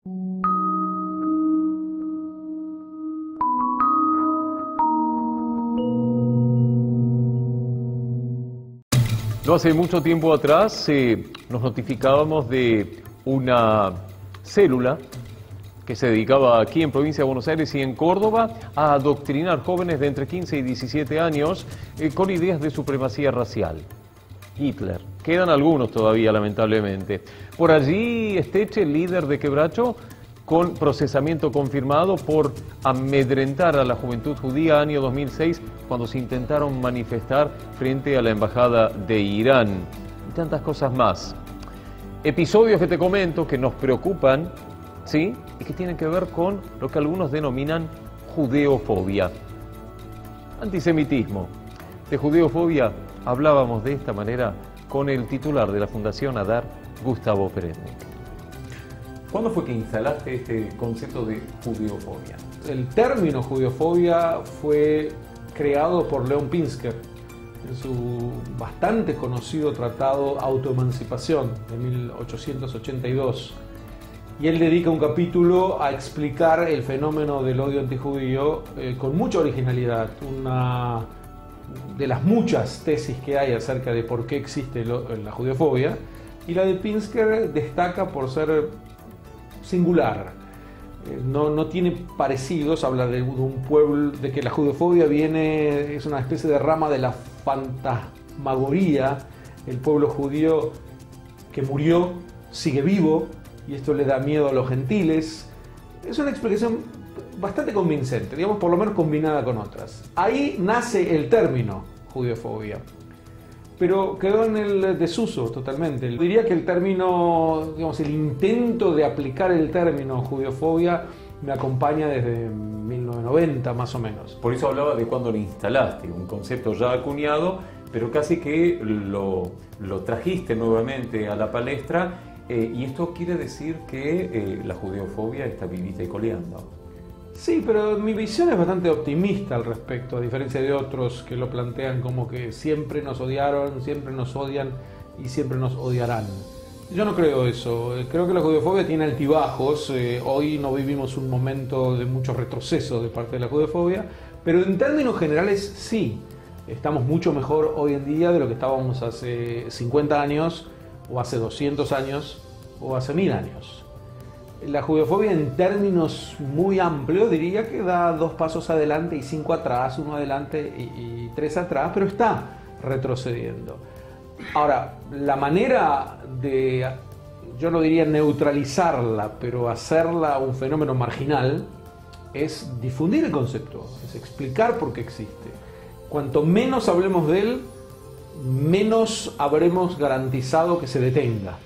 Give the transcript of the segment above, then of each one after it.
No hace mucho tiempo atrás nos notificábamos de una célula que se dedicaba aquí en provincia de Buenos Aires y en Córdoba a adoctrinar jóvenes de entre 15 y 17 años con ideas de supremacía racial. Hitler. Quedan algunos todavía, lamentablemente. Por allí, Esteche, líder de Quebracho, con procesamiento confirmado por amedrentar a la juventud judía año 2006, cuando se intentaron manifestar frente a la embajada de Irán. Y tantas cosas más. Episodios que te comento que nos preocupan, ¿sí? Y que tienen que ver con lo que algunos denominan judeofobia. Antisemitismo. De judeofobia hablábamos de esta manera con el titular de la Fundación Adar, Gustavo Peretnik. ¿Cuándo fue que instalaste este concepto de judeofobia? El término judeofobia fue creado por Leon Pinsker en su bastante conocido tratado Autoemancipación de 1882. Y él dedica un capítulo a explicar el fenómeno del odio antijudío con mucha originalidad. Una de las muchas tesis que hay acerca de por qué existe la judeofobia. Y la de Pinsker destaca por ser singular. No tiene parecidos, habla de un pueblo, de que la judeofobia es una especie de rama de la fantasmagoría. El pueblo judío que murió sigue vivo y esto le da miedo a los gentiles. Es una explicación bastante convincente, digamos, por lo menos combinada con otras. Ahí nace el término judeofobia, pero quedó en el desuso totalmente. Diría que el término, digamos, el intento de aplicar el término judeofobia me acompaña desde 1990 más o menos. Por eso hablaba de cuando lo instalaste, un concepto ya acuñado, pero casi que lo trajiste nuevamente a la palestra, y esto quiere decir que la judeofobia está vivita y coleando. Sí, pero mi visión es bastante optimista al respecto, a diferencia de otros que lo plantean como que siempre nos odiaron, siempre nos odian y siempre nos odiarán. Yo no creo eso. Creo que la judeofobia tiene altibajos. Hoy no vivimos un momento de mucho retroceso de parte de la judeofobia, pero en términos generales sí. Estamos mucho mejor hoy en día de lo que estábamos hace 50 años, o hace 200 años, o hace 1000 años. La judeofobia en términos muy amplios diría que da 2 pasos adelante y 5 atrás, 1 adelante y 3 atrás, pero está retrocediendo. Ahora, la manera de, yo no diría neutralizarla, pero hacerla un fenómeno marginal, es difundir el concepto, es explicar por qué existe. Cuanto menos hablemos de él, menos habremos garantizado que se detenga.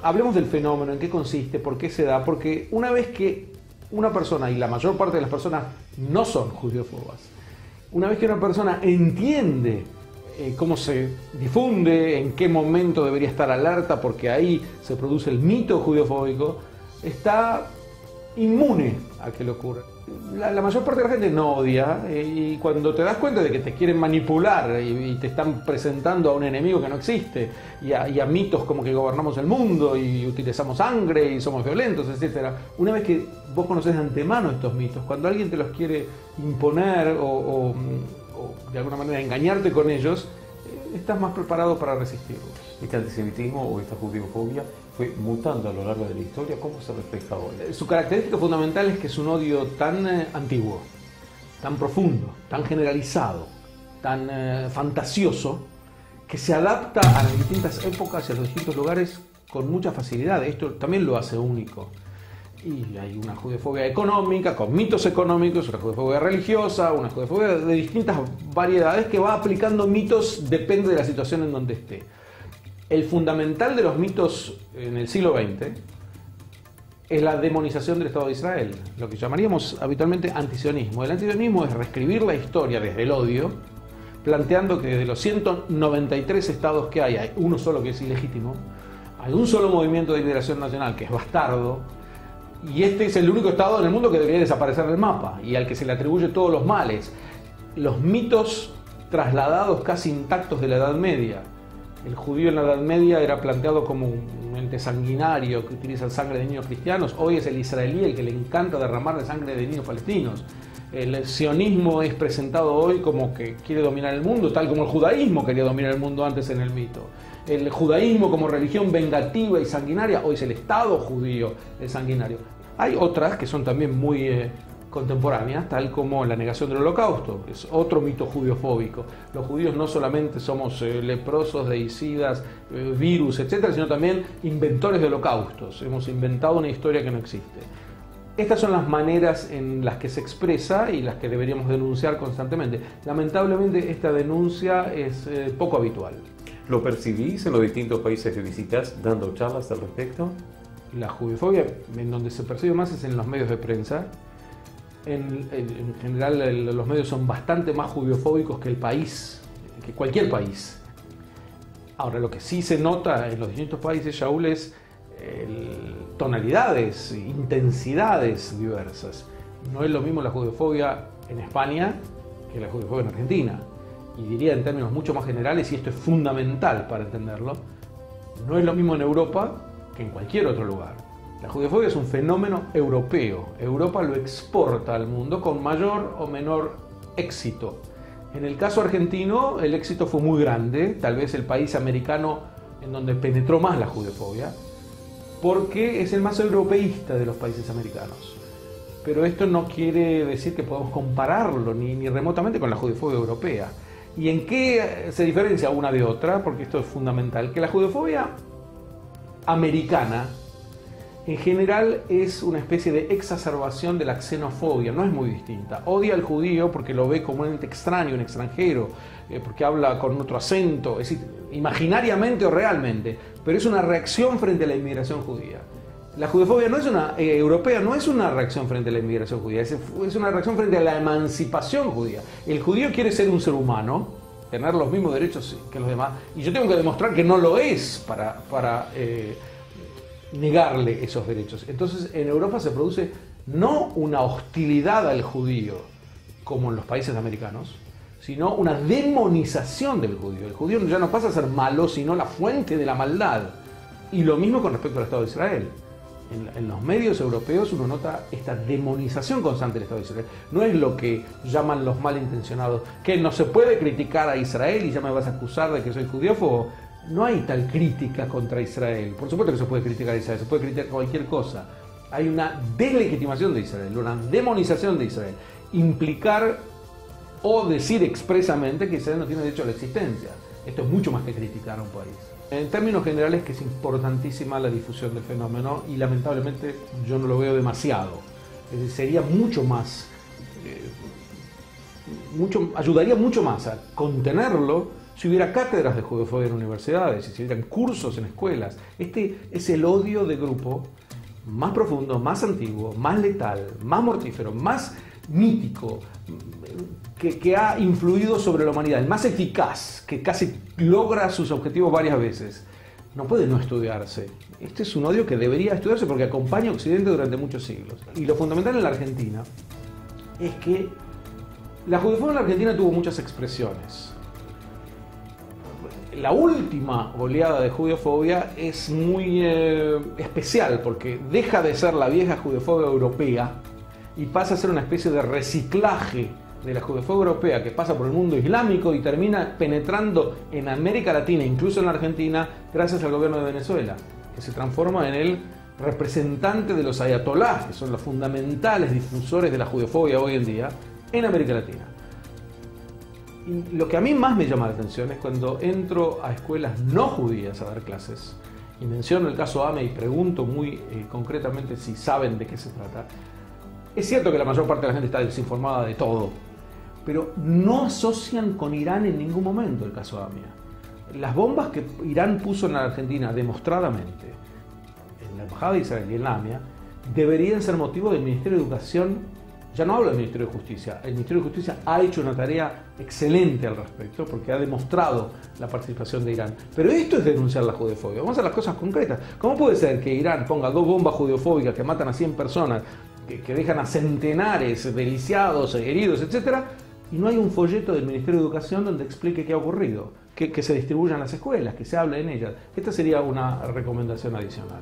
Hablemos del fenómeno, en qué consiste, por qué se da, porque una vez que una persona, y la mayor parte de las personas no son judeófobas, una vez que una persona entiende cómo se difunde, en qué momento debería estar alerta, porque ahí se produce el mito judeofóbico, está inmune a que le ocurra. La mayor parte de la gente no odia, y cuando te das cuenta de que te quieren manipular y te están presentando a un enemigo que no existe, y a mitos como que gobernamos el mundo y utilizamos sangre y somos violentos, etc. Una vez que vos conoces de antemano estos mitos, cuando alguien te los quiere imponer o de alguna manera engañarte con ellos, estás más preparado para resistirlos. ¿Este antisemitismo o esta judeofobia fue mutando a lo largo de la historia? ¿Cómo se refleja hoy? Su característica fundamental es que es un odio tan antiguo, tan profundo, tan generalizado, tan fantasioso, que se adapta a las distintas épocas y a los distintos lugares con mucha facilidad. Esto también lo hace único. Y hay una judeofobia económica, con mitos económicos, una judeofobia religiosa, una judeofobia de distintas variedades que va aplicando mitos, depende de la situación en donde esté. El fundamental de los mitos en el siglo XX es la demonización del Estado de Israel, lo que llamaríamos habitualmente antisionismo. El antisionismo es reescribir la historia desde el odio, planteando que de los 193 estados que hay uno solo que es ilegítimo, hay un solo movimiento de liberación nacional que es bastardo, y este es el único estado en el mundo que debería desaparecer del mapa y al que se le atribuye todos los males. Los mitos trasladados casi intactos de la Edad Media. El judío en la Edad Media era planteado como un ente altamente sanguinario que utiliza sangre de niños cristianos, hoy es el israelí el que le encanta derramar de sangre de niños palestinos. El sionismo es presentado hoy como que quiere dominar el mundo, tal como el judaísmo quería dominar el mundo antes en el mito. El judaísmo como religión vengativa y sanguinaria, hoy es el Estado judío el sanguinario. Hay otras que son también muy contemporáneas, tal como la negación del holocausto, que es otro mito judiofóbico. Los judíos no solamente somos leprosos, deicidas, virus, etcétera, sino también inventores de holocaustos. Hemos inventado una historia que no existe. Estas son las maneras en las que se expresa y las que deberíamos denunciar constantemente. Lamentablemente esta denuncia es poco habitual. ¿Lo percibís en los distintos países que visitas dando charlas al respecto? La judiofobia, en donde se percibe más, es en los medios de prensa. En general los medios son bastante más judiofóbicos que el país, que cualquier país. Ahora, lo que sí se nota en los distintos países, Shaul, es tonalidades, intensidades diversas. No es lo mismo la judiofobia en España que la judiofobia en Argentina. Y diría en términos mucho más generales, y esto es fundamental para entenderlo, no es lo mismo en Europa que en cualquier otro lugar. La judiofobia es un fenómeno europeo. Europa lo exporta al mundo con mayor o menor éxito. En el caso argentino, el éxito fue muy grande, tal vez el país americano en donde penetró más la judiofobia, porque es el más europeísta de los países americanos. Pero esto no quiere decir que podamos compararlo ni remotamente con la judiofobia europea. ¿Y en qué se diferencia una de otra? Porque esto es fundamental. Que la judiofobia americana en general es una especie de exacerbación de la xenofobia, no es muy distinta. Odia al judío porque lo ve como un ente extraño, un extranjero, porque habla con otro acento, es decir, imaginariamente o realmente, pero es una reacción frente a la inmigración judía. La judeofobia no es europea no es una reacción frente a la inmigración judía, es una reacción frente a la emancipación judía. El judío quiere ser un ser humano, tener los mismos derechos que los demás, y yo tengo que demostrar que no lo es para negarle esos derechos. Entonces en Europa se produce no una hostilidad al judío, como en los países americanos, sino una demonización del judío. El judío ya no pasa a ser malo, sino la fuente de la maldad. Y lo mismo con respecto al Estado de Israel. En los medios europeos uno nota esta demonización constante del Estado de Israel. No es lo que llaman los malintencionados, que no se puede criticar a Israel y ya me vas a acusar de que soy judiófobo. No hay tal crítica contra Israel. Por supuesto que se puede criticar a Israel, se puede criticar cualquier cosa. Hay una deslegitimación de Israel, una demonización de Israel. Implicar o decir expresamente que Israel no tiene derecho a la existencia. Esto es mucho más que criticar a un país. En términos generales que es importantísima la difusión del fenómeno y lamentablemente yo no lo veo demasiado. Es decir, sería mucho más, ayudaría mucho más a contenerlo si hubiera cátedras de judeofobia en universidades, si hubieran cursos en escuelas. Este es el odio de grupo más profundo, más antiguo, más letal, más mortífero, más mítico, que ha influido sobre la humanidad, el más eficaz, que casi logra sus objetivos varias veces. No puede no estudiarse. Este es un odio que debería estudiarse porque acompaña a Occidente durante muchos siglos. Y lo fundamental en la Argentina es que la judeofobia en la Argentina tuvo muchas expresiones. La última oleada de judeofobia es muy especial porque deja de ser la vieja judeofobia europea y pasa a ser una especie de reciclaje de la judeofobia europea que pasa por el mundo islámico y termina penetrando en América Latina, incluso en la Argentina, gracias al gobierno de Venezuela, que se transforma en el representante de los ayatolás, que son los fundamentales difusores de la judeofobia hoy en día, en América Latina. Y lo que a mí más me llama la atención es cuando entro a escuelas no judías a dar clases, y menciono el caso AME y pregunto muy concretamente si saben de qué se trata. Es cierto que la mayor parte de la gente está desinformada de todo, pero no asocian con Irán en ningún momento el caso AMIA. Las bombas que Irán puso en la Argentina demostradamente, en la Embajada de Israel y en la AMIA, deberían ser motivo del Ministerio de Educación. Ya no hablo del Ministerio de Justicia. El Ministerio de Justicia ha hecho una tarea excelente al respecto porque ha demostrado la participación de Irán. Pero esto es denunciar la judeofobia. Vamos a las cosas concretas. ¿Cómo puede ser que Irán ponga 2 bombas judeofóbicas que matan a 100 personas, que dejan a centenares deliciados, heridos, etcétera, y no hay un folleto del Ministerio de Educación donde explique qué ha ocurrido? que se distribuyan las escuelas, que se hable en ellas. Esta sería una recomendación adicional.